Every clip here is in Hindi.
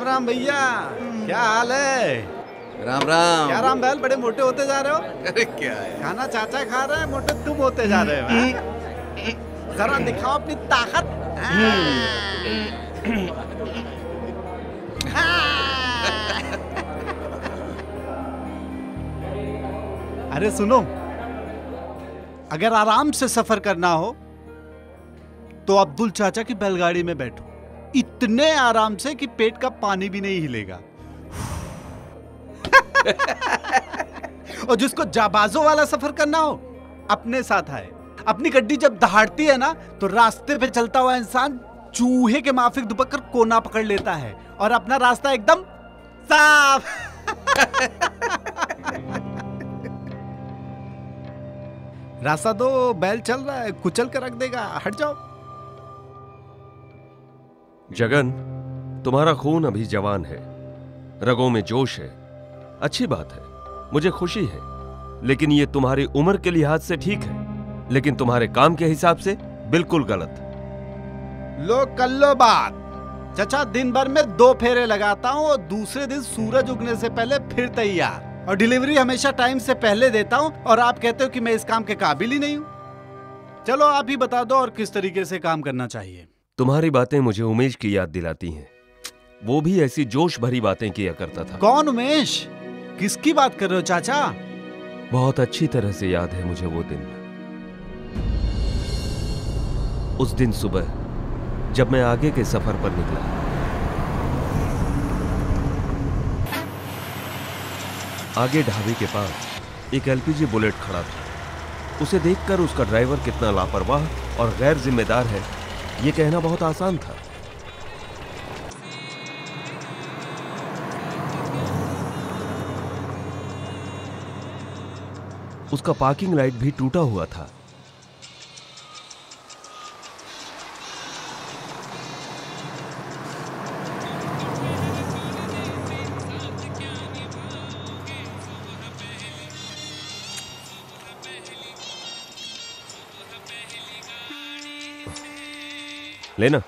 राम राम भैया, क्या हाल है? राम राम। क्या राम बैल, बड़े मोटे होते जा रहे हो। अरे क्या है, खाना चाचा खा रहे हैं, मोटे तुम होते जा रहे हो। जरा दिखाओ अपनी ताकत। अरे सुनो, अगर आराम से सफर करना हो तो अब्दुल चाचा की बैलगाड़ी में बैठो, इतने आराम से कि पेट का पानी भी नहीं हिलेगा। और जिसको जाबाजों वाला सफर करना हो, अपने साथ आए। अपनी गड्डी जब दहाड़ती है ना, तो रास्ते पे चलता हुआ इंसान चूहे के माफिक दुबक कर कोना पकड़ लेता है और अपना रास्ता एकदम साफ। रास्ता दो, बैल चल रहा है, कुचल कर रख देगा, हट जाओ। जगन, तुम्हारा खून अभी जवान है, रगों में जोश है, अच्छी बात है, मुझे खुशी है। लेकिन ये तुम्हारी उम्र के लिहाज से ठीक है, लेकिन तुम्हारे काम के हिसाब से बिल्कुल गलत। लो कर लो बात। चाचा, दिन भर में 2 फेरे लगाता हूँ और दूसरे दिन सूरज उगने से पहले फिर तैयार, और डिलीवरी हमेशा टाइम से पहले देता हूँ, और आप कहते हो कि मैं इस काम के काबिल ही नहीं हूँ। चलो आप ही बता दो और किस तरीके से काम करना चाहिए। तुम्हारी बातें मुझे उमेश की याद दिलाती हैं। वो भी ऐसी जोश भरी बातें किया करता था। कौन उमेश? किसकी बात कर रहे हो चाचा? बहुत अच्छी तरह से याद है मुझे वो दिन। उस दिन सुबह जब मैं आगे के सफर पर निकला, आगे ढाबे के पास एक एलपीजी बुलेट खड़ा था। उसे देखकर उसका ड्राइवर कितना लापरवाह और गैर जिम्मेदार है, ये कहना बहुत आसान था। उसका पार्किंग लाइट भी टूटा हुआ था। लेना।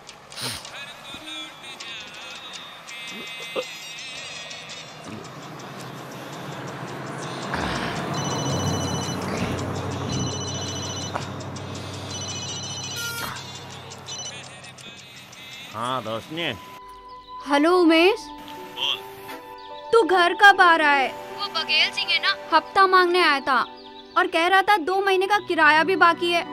हाँ रोशनी। हेलो उमेश, तू घर कब आ रहा है? वो बघेल सिंह है ना, हफ्ता मांगने आया था और कह रहा था 2 महीने का किराया भी बाकी है।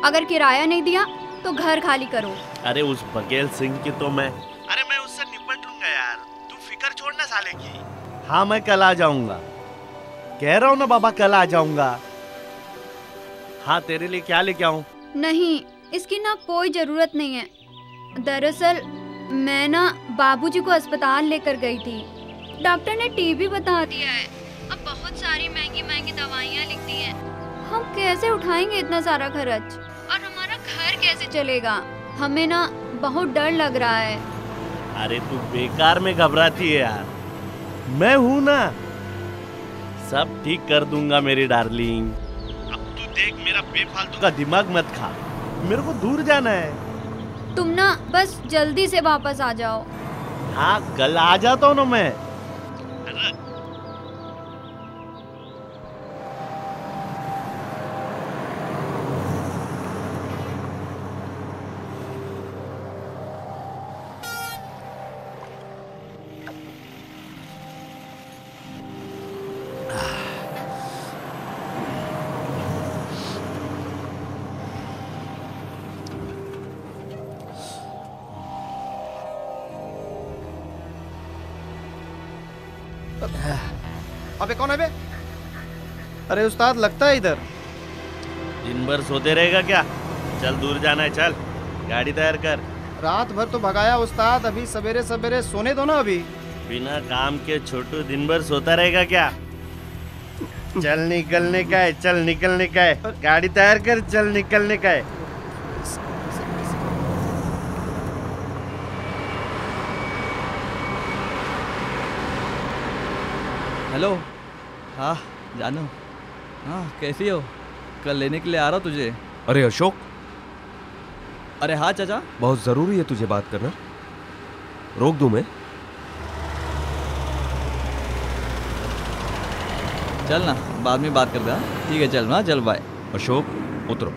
अगर किराया नहीं दिया तो घर खाली करो। अरे उस बघेल सिंह की तो मैं उससे निपट लूंगा यार, तू फिक्र छोड़ना साले की। हाँ मैं कल आ जाऊंगा, कह रहा हूँ ना बाबा, कल आ जाऊंगा। हाँ तेरे लिए क्या लेके आऊं? नहीं, इसकी ना कोई जरूरत नहीं है। दरअसल मैं ना बाबूजी को अस्पताल लेकर गई थी, डॉक्टर ने टीबी बता दिया है। अब बहुत सारी महंगी महंगी दवाइयाँ लिख दी हैं। हम कैसे उठाएंगे इतना सारा खर्च, और हमारा घर कैसे चलेगा? हमें ना बहुत डर लग रहा है। अरे तू बेकार में घबराती है यार, मैं हूँ ना, सब ठीक कर दूंगा मेरी डार्लिंग। अब तू देख, मेरा बेफालतू का दिमाग मत खा, मेरे को दूर जाना है। तुम ना बस जल्दी से वापस आ जाओ। हाँ कल आ जाता हूँ ना मैं। अबे कौन है बे? अरे उस्ताद लगता है इधर। दिन भर सोते रहेगा क्या? चल दूर जाना है, चल गाड़ी तैयार कर। रात भर तो भगाया उस्ताद, अभी सवेरे सवेरे सोने दो ना। अभी बिना काम के छोटू दिन भर सोता रहेगा क्या? चल निकलने का है, चल निकलने का है, गाड़ी तैयार कर, चल निकलने का है। हेलो। हाँ जानू, हाँ कैसी हो? कल लेने के लिए आ रहा हूँ तुझे। अरे अशोक। अरे हाँ चाचा। बहुत जरूरी है तुझे बात करना, रोक दूं मैं? चल ना, बाद में बात करते हैं। ठीक है चल ना, चल बाय। अशोक उतरो।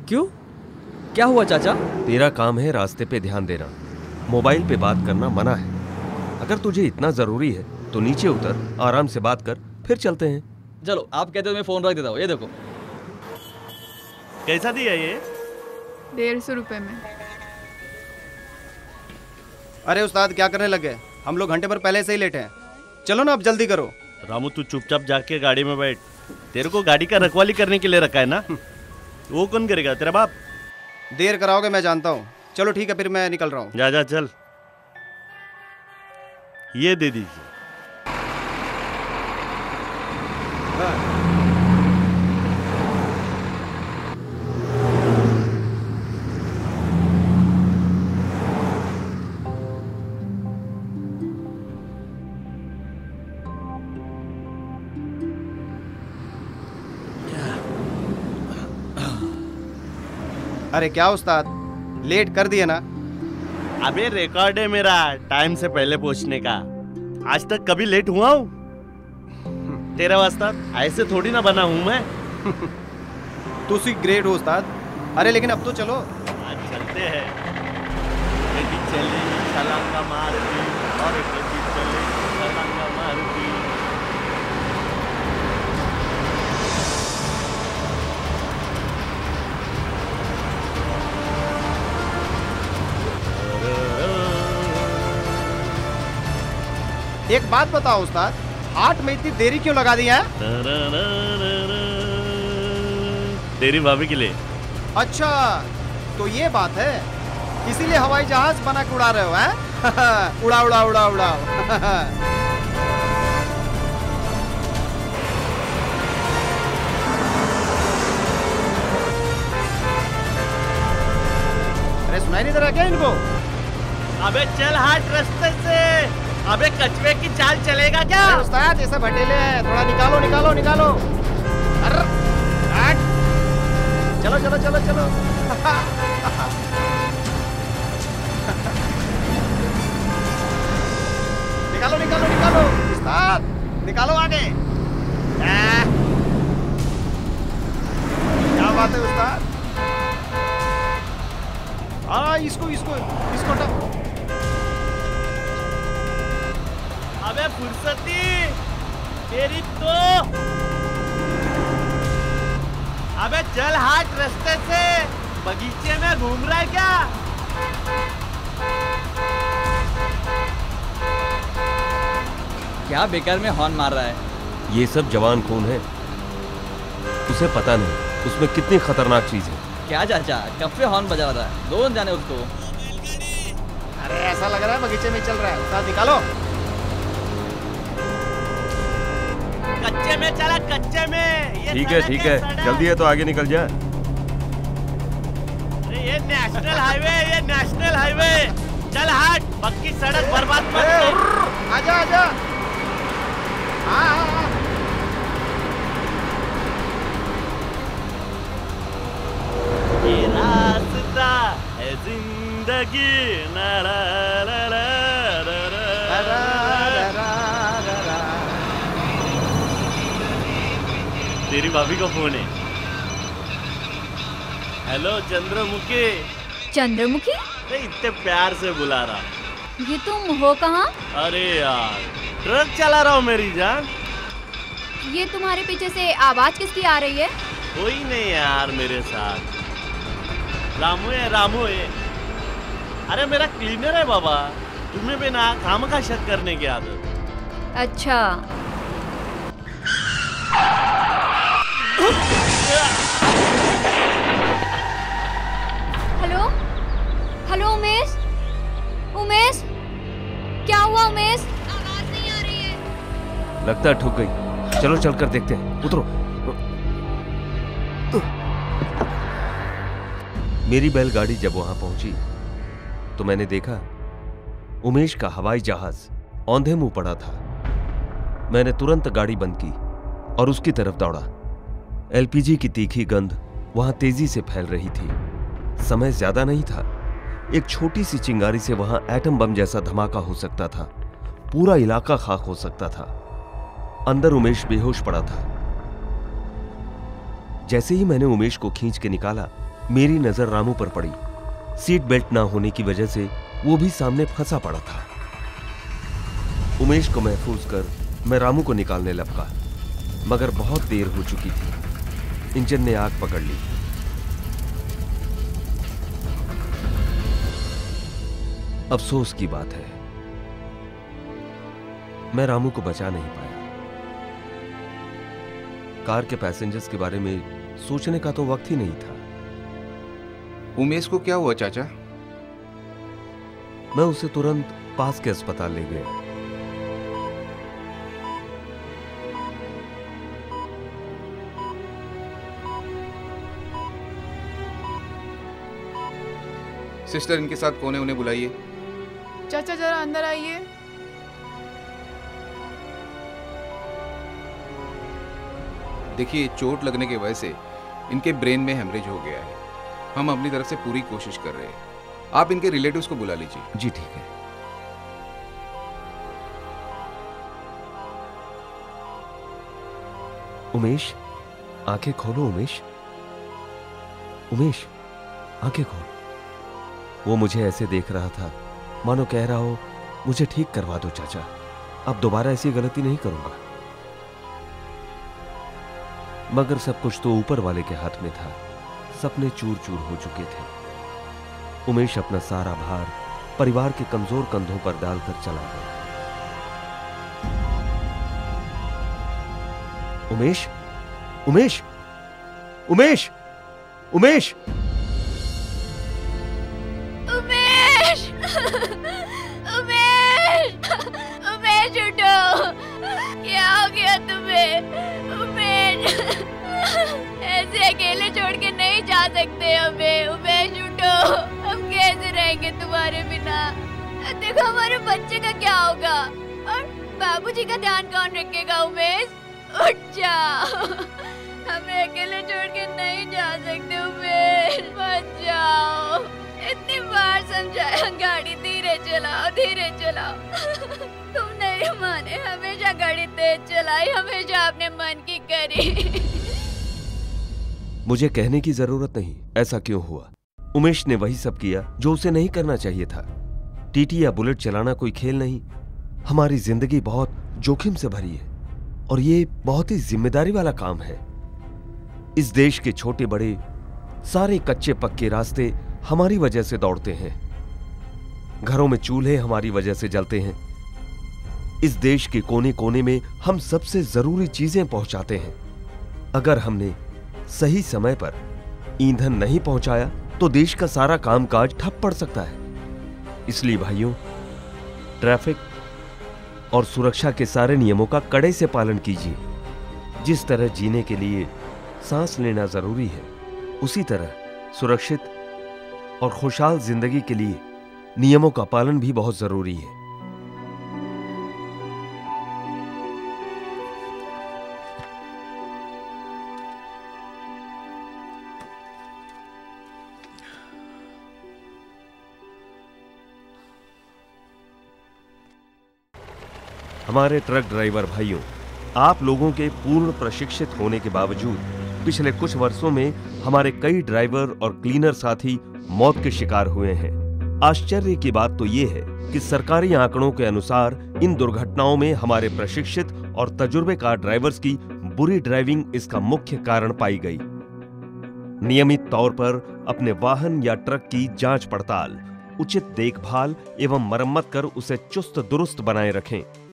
क्यों, क्या हुआ चाचा? तेरा काम है रास्ते पे ध्यान देना, मोबाइल पे बात करना मना है। अगर तुझे इतना जरूरी है तो नीचे उतर, आराम से बात कर, फिर चलते हैं। चलो, आप कहते हो मैं फोन रख देता हूँ। ये देखो। कैसा दिया ये? 150 रुपए में। अरे उस्ताद क्या करने लगे? हम लोग घंटे भर पहले से ही लेट हैं। चलो ना, अब जल्दी करो। रामू तू चुपचाप जाके गाड़ी में बैठ। तेरे को गाड़ी का रखवाली करने के लिए रखा है ना? वो कौन करेगा, तेरा बाप? देर कराओगे मैं जानता हूँ। चलो ठीक है, फिर मैं निकल रहा हूँ। जा जा चल, ये दे दीजिए। अरे क्या उस्ताद, लेट कर दिए ना? अबे रिकॉर्ड है मेरा टाइम से पहले पहुंचने का। आज तक कभी लेट हुआ हूँ? तेरा वास्ता ऐसे थोड़ी ना बना हूँ मैं। तू सी ग्रेट हो उस्ताद। अरे लेकिन अब तो चलो। आज चलते हैं। कभी चले छलांगा मारती और कभी चले छलांगा मारती। एक बात बताओ उस्ताद, हाट में इतनी देरी क्यों लगा दी है? तेरी भाभी के लिए। अच्छा तो ये बात है, इसीलिए हवाई जहाज बना के उड़ा रहे हो हैं? उड़ा उड़ा उड़ा उड़ा। अरे सुनाई नहीं दे रहा क्या इनको? अबे चल हाट रास्ते से। अबे कछुए की चाल चलेगा क्या? अरे उस्ताद ऐसा भटेले हैं, थोड़ा निकालो निकालो निकालो। अरे हट। चलो चलो चलो चलो। निकालो निकालो निकालो उस्ताद, निकालो आगे। क्या बात है उस्ताद? इसको इसको इसको टप। अबे फुर्सती तेरी तो। अबे चल हाट रास्ते से, बगीचे में घूम रहा है क्या? क्या बेकार में हॉर्न मार रहा है? ये सब जवान खून है, उसे पता नहीं उसमें कितनी खतरनाक चीज है। क्या चाचा, कब से हॉर्न बजा रहा है? कौन जाने उसको। अरे ऐसा लग रहा है बगीचे में चल रहा है। उस्ताद निकालो। कच्चे में चला, कच्चे में। ठीक है, जल्दी है तो आगे निकल जा। अरे ये नेशनल हाईवे, ये नेशनल हाईवे। चल हट, पक्की सड़क बर्बाद मत कर। आजा आजा। हाँ। ये रास्ता है जिंदगी। ला ला ला ला ला ला। तेरी भाभी का फोन है। हेलो चंद्रमुखी। चंद्रमुखी? अरे इतने प्यार से बुला रहा। ये तुम हो कहाँ? अरे यार, ट्रक चला रहा हूँ मेरी जान। ये तुम्हारे पीछे से आवाज किसकी आ रही है? कोई नहीं यार मेरे साथ। रामू है, रामू है। अरे मेरा क्लीनर है बाबा। तुम्हें भी ना खामखा शक करने की आदत। अच्छा। हेलो हेलो उमेश, उमेश क्या हुआ उमेश? आवाज नहीं आ रही है। लगता है ठुक गई। चलो चल कर देखते हैं, उतरो। मेरी बैलगाड़ी जब वहां पहुंची तो मैंने देखा उमेश का हवाई जहाज औंधे मुंह पड़ा था। मैंने तुरंत गाड़ी बंद की और उसकी तरफ दौड़ा। एलपीजी की तीखी गंध वहां तेजी से फैल रही थी। समय ज्यादा नहीं था। एक छोटी सी चिंगारी से वहां एटम बम जैसा धमाका हो सकता था। पूरा इलाका खाक हो सकता था। अंदर उमेश बेहोश पड़ा था। जैसे ही मैंने उमेश को खींच के निकाला, मेरी नजर रामू पर पड़ी। सीट बेल्ट ना होने की वजह से वो भी सामने फंसा पड़ा था। उमेश को महफूज कर मैं रामू को निकालने लपका, मगर बहुत देर हो चुकी थी। इंजन ने आग पकड़ ली। अफसोस की बात है, मैं रामू को बचा नहीं पाया। कार के पैसेंजर्स के बारे में सोचने का तो वक्त ही नहीं था। उमेश को क्या हुआ चाचा? मैं उसे तुरंत पास के अस्पताल ले गया। सिस्टर, इनके साथ कौन है? उन्हें बुलाइए। चाचा जरा अंदर आइए। देखिए, चोट लगने की वजह से इनके ब्रेन में हेमरेज हो गया है। हम अपनी तरफ से पूरी कोशिश कर रहे हैं। आप इनके रिलेटिव्स को बुला लीजिए। जी ठीक है। उमेश, आंखें खोलो। उमेश, उमेश, आंखें खोल। वो मुझे ऐसे देख रहा था मानो कह रहा हो, मुझे ठीक करवा दो चाचा, अब दोबारा ऐसी गलती नहीं करूंगा। मगर सब कुछ तो ऊपर वाले के हाथ में था। सपने चूर चूर हो चुके थे। उमेश अपना सारा भार परिवार के कमजोर कंधों पर डालकर चला गया। उमेश, उमेश, उमेश, उमेश, उमेश, उमेश, उमेश उठो, क्या हो गया तुम्हें? उमेश, ऐसे अकेले छोड़ के नहीं जा सकते हमें। उमेश उठो, हम कैसे रहेंगे तुम्हारे बिना? देखो हमारे बच्चे का क्या होगा, और बाबूजी का ध्यान कौन रखेगा? उमेश उठ जाओ, हमें अकेले छोड़ के नहीं जा सकते। उमेश मत जाओ, इतनी बार समझाया, गाड़ी धीरे चलाओ, धीरे चलाओ, तुम नहीं माने। हमेशा गाड़ी तेज चलाई, हमेशा अपने मन की करी। मुझे कहने की जरूरत नहीं ऐसा क्यों हुआ। उमेश ने वही सब किया जो उसे नहीं करना चाहिए था। टीटी या बुलेट चलाना कोई खेल नहीं। हमारी जिंदगी बहुत जोखिम से भरी है और ये बहुत ही जिम्मेदारी वाला काम है। इस देश के छोटे बड़े सारे कच्चे पक्के रास्ते हमारी वजह से दौड़ते हैं। घरों में चूल्हे हमारी वजह से जलते हैं। इस देश के कोने कोने में हम सबसे जरूरी चीजें पहुंचाते हैं। अगर हमने सही समय पर ईंधन नहीं पहुंचाया तो देश का सारा कामकाज ठप पड़ सकता है। इसलिए भाइयों, ट्रैफिक और सुरक्षा के सारे नियमों का कड़े से पालन कीजिए। जिस तरह जीने के लिए सांस लेना जरूरी है, उसी तरह सुरक्षित और खुशहाल जिंदगी के लिए नियमों का पालन भी बहुत जरूरी है। हमारे ट्रक ड्राइवर भाइयों, आप लोगों के पूर्ण प्रशिक्षित होने के बावजूद पिछले कुछ वर्षों में हमारे कई ड्राइवर और क्लीनर साथी मौत के शिकार हुए हैं। आश्चर्य की बात तो यह है कि सरकारी आंकड़ों के अनुसार इन दुर्घटनाओं में हमारे प्रशिक्षित और तजुर्बेकार ड्राइवर्स की बुरी ड्राइविंग इसका मुख्य कारण पाई गई। नियमित तौर पर अपने वाहन या ट्रक की जांच पड़ताल, उचित देखभाल एवं मरम्मत कर उसे चुस्त दुरुस्त बनाए रखें।